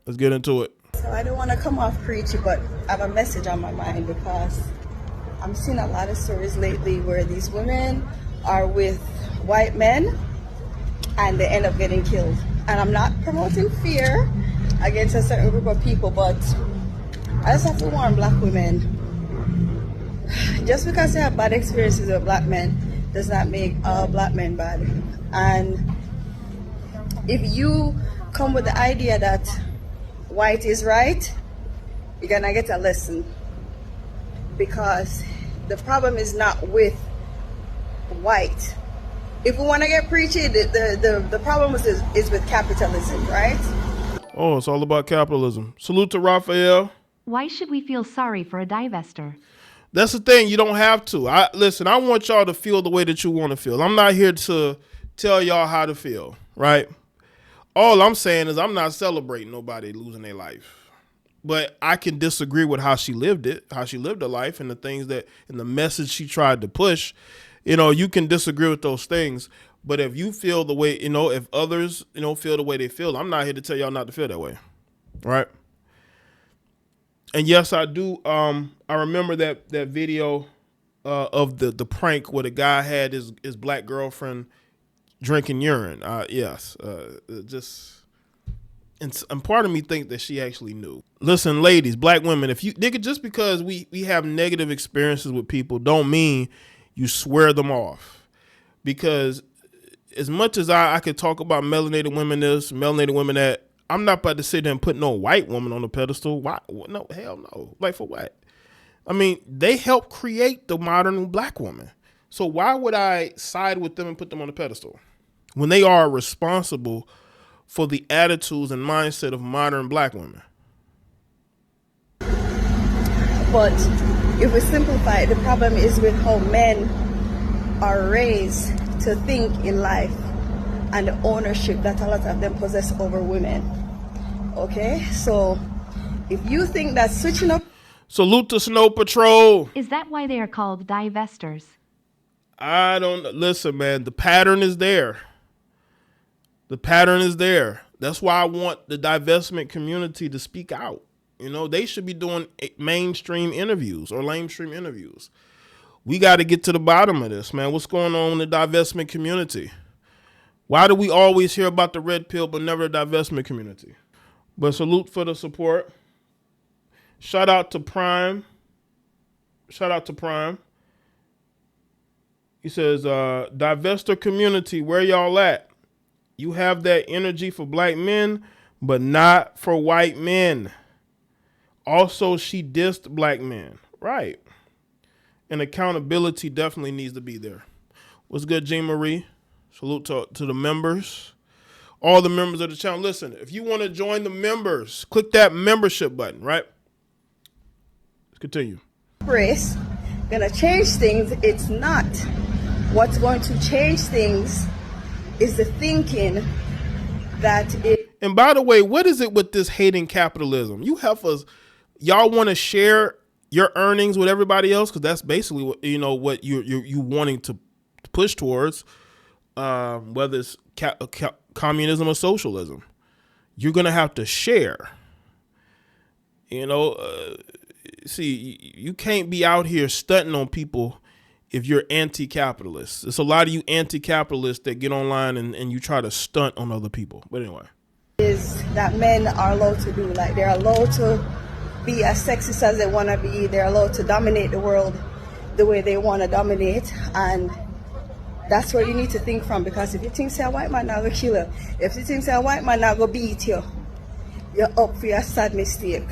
Let's get into it. So I don't want to come off preachy, but I have a message on my mind because I'm seeing a lot of stories lately where these women are with white men and they end up getting killed. And I'm not promoting fear against a certain group of people, but I just have to warn black women. Just because they have bad experiences with black men does not make all black men bad. And if you come with the idea that white is right, you're gonna get a lesson. Because the problem is not with white. If we want to get preachy, the problem is with capitalism, right? Oh, it's all about capitalism. Salute to Raphael. Why should we feel sorry for a divester? That's the thing. You don't have to. Listen, I want y'all to feel the way that you want to feel. I'm not here to tell y'all how to feel, right? All I'm saying is I'm not celebrating nobody losing their life. But I can disagree with how she lived it, how she lived her life, and the things that, and the message she tried to push. You know, you can disagree with those things. But if you feel the way, if others, feel the way they feel, I'm not here to tell y'all not to feel that way. Right? And yes, I do. I remember that video of the prank where the guy had his black girlfriend drinking urine. Yes. And part of me think that she actually knew. Listen, ladies, black women, if you nigga, just because we have negative experiences with people don't mean you swear them off. Because as much as I could talk about melanated women this, melanated women that, I'm not about to sit there and put no white woman on the pedestal. Why? No, hell no. Like for what? I mean, they helped create the modern black woman. So why would I side with them and put them on the pedestal when they are responsible for the attitudes and mindset of modern black women? But if we simplify it, the problem is with how men are raised to think in life and the ownership that a lot of them possess over women. Okay? So if you think that switching up... Salute to Snow Patrol. Is that why they are called divestors? I don't... Listen, man, the pattern is there. The pattern is there. That's why I want the divestment community to speak out. They should be doing mainstream interviews or lamestream interviews. We got to get to the bottom of this, man. What's going on in the divestment community? Why do we always hear about the red pill but never the divestment community? But salute for the support. Shout out to Prime. Shout out to Prime. He says, divestor community, where y'all at? You have that energy for black men, but not for white men. Also, she dissed black men. Right. And accountability definitely needs to be there. What's good, Jean Marie? Salute to the members. All the members of the channel. Listen, if you want to join the members, click that membership button, right? Let's continue. Race gonna change things. It's not. What's going to change things is the thinking that it... And by the way, what is it with this hating capitalism? You heifers, y'all want to share your earnings with everybody else, because that's basically what what you wanting to push towards, whether it's communism or socialism. You're gonna have to share. See, you can't be out here stunting on people if you're anti-capitalist. There's a lot of you anti-capitalists that get online and you try to stunt on other people. But anyway, is that men are allowed to do. Like, they're allowed to be as sexist as they want to be. They're allowed to dominate the world the way they want to dominate. And that's where you need to think from. Because if you think say a white man not going to kill you, if you think say a white man not going to beat you, you're up for your sad mistake.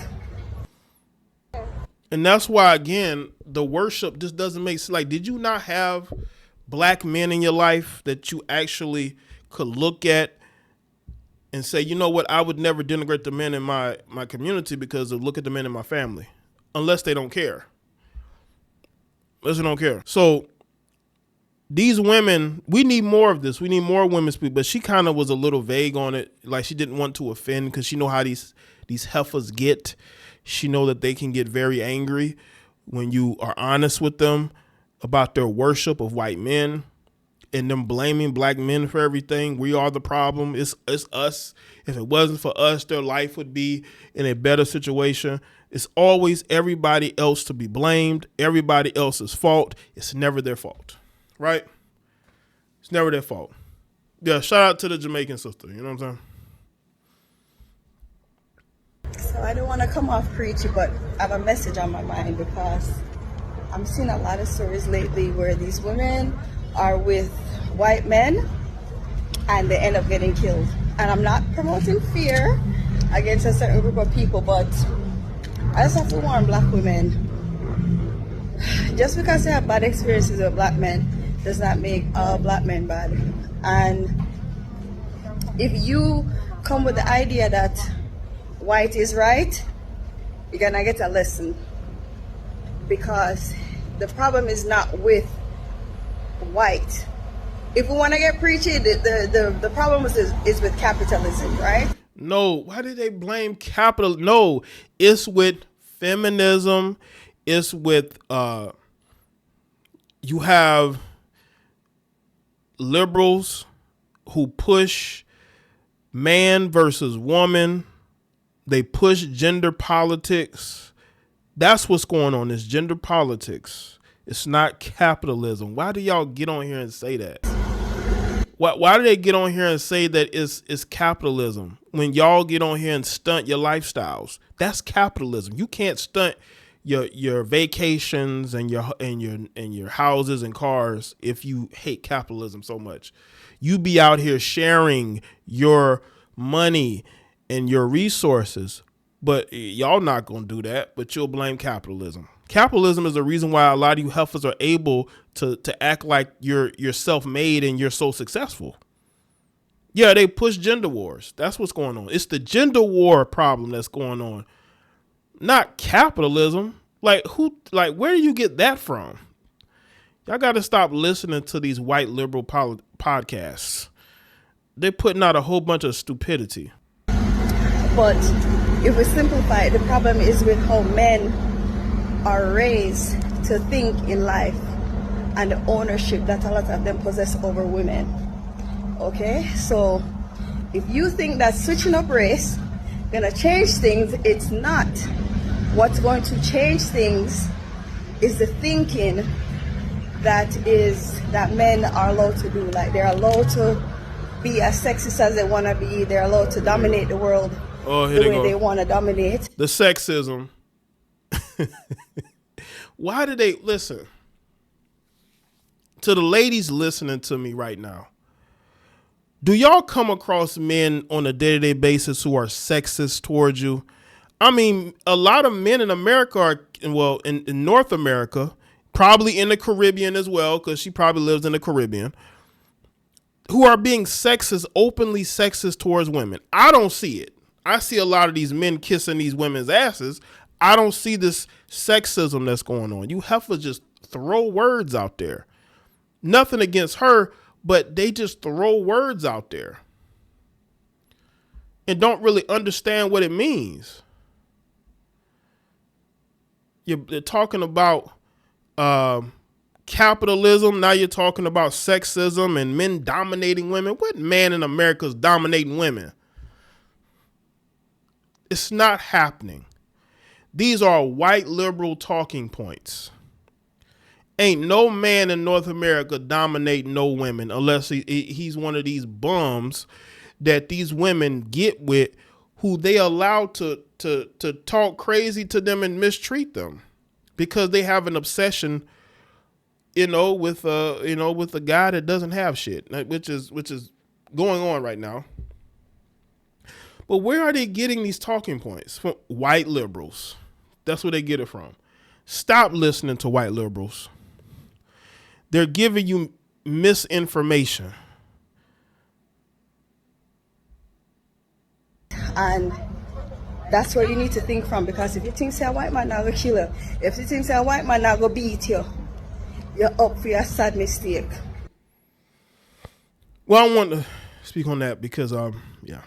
and that's why, again, the worship just doesn't make sense. Like, did you not have black men in your life that you actually could look at and say, you know what, I would never denigrate the men in my community because of look at the men in my family, unless they don't care. Unless they don't care. So these women, we need more of this. We need more women speak. But she kind of was a little vague on it. Like, she didn't want to offend because she know how these heifers get. She know that they can get very angry when you are honest with them about their worship of white men. and them blaming black men for everything. We are the problem. It's us. If it wasn't for us, their life would be in a better situation. It's always everybody else to be blamed, everybody else's fault. It's never their fault, right? It's never their fault. Yeah, shout out to the Jamaican sister, you know what I'm saying? So I don't want to come off preachy, but I have a message on my mind because I'm seeing a lot of stories lately where these women are with white men and they end up getting killed. And I'm not promoting fear against a certain group of people, but I just have to warn black women. Just because they have bad experiences with black men does not make all black men bad. And if you come with the idea that white is right, you're gonna get a lesson. Because the problem is not with white. If we want to get preachy, the problem is with capitalism, right? No, why did they blame capital? No, it's with feminism. It's with you have liberals who push man versus woman. They push gender politics. That's what's going on. It's gender politics. It's not capitalism. Why do y'all get on here and say that? Why do they get on here and say that it's capitalism when y'all get on here and stunt your lifestyles? That's capitalism. You can't stunt your vacations and your houses and cars if you hate capitalism so much. You be out here sharing your money and your resources, but y'all not gonna do that. But you'll blame capitalism. Capitalism is the reason why a lot of you heifers are able to act like you're self-made and you're so successful. Yeah, they push gender wars. That's what's going on. It's the gender war problem that's going on, not capitalism. Like where do you get that from? Y'all got to stop listening to these white liberal podcasts. They're putting out a whole bunch of stupidity. But if we simplify it, the problem is with how men are raised to think in life and the ownership that a lot of them possess over women. Okay, so if you think that switching up race gonna change things, it's not. What's going to change things is the thinking that men are allowed to do. Like they're allowed to be as sexist as they want to be. They're allowed to dominate the world the way they want to dominate. The sexism. Why do they listen to the ladies listening to me right now? Do y'all come across men on a day-to-day basis who are sexist towards you? I mean, a lot of men in America are, well, in North America, probably in the Caribbean as well, because she probably lives in the Caribbean, who are being sexist, openly sexist towards women. I don't see it. I see a lot of these men kissing these women's asses. I don't see this sexism that's going on. You heifers just throw words out there. Nothing against her, but they just throw words out there and don't really understand what it means. You're talking about capitalism. Now you're talking about sexism and men dominating women. What man in America is dominating women? It's not happening. These are white liberal talking points. Ain't no man in North America dominating no women unless he's one of these bums that these women get with, who they allow to talk crazy to them and mistreat them because they have an obsession, with a guy that doesn't have shit, which is going on right now. But where are they getting these talking points? From white liberals. That's where they get it from. Stop listening to white liberals. They're giving you misinformation. And that's where you need to think from, because if you think say a white man not gonna kill you, if you think say a white man not gonna beat you, you're up for your sad mistake. Well, I want to speak on that because, yeah.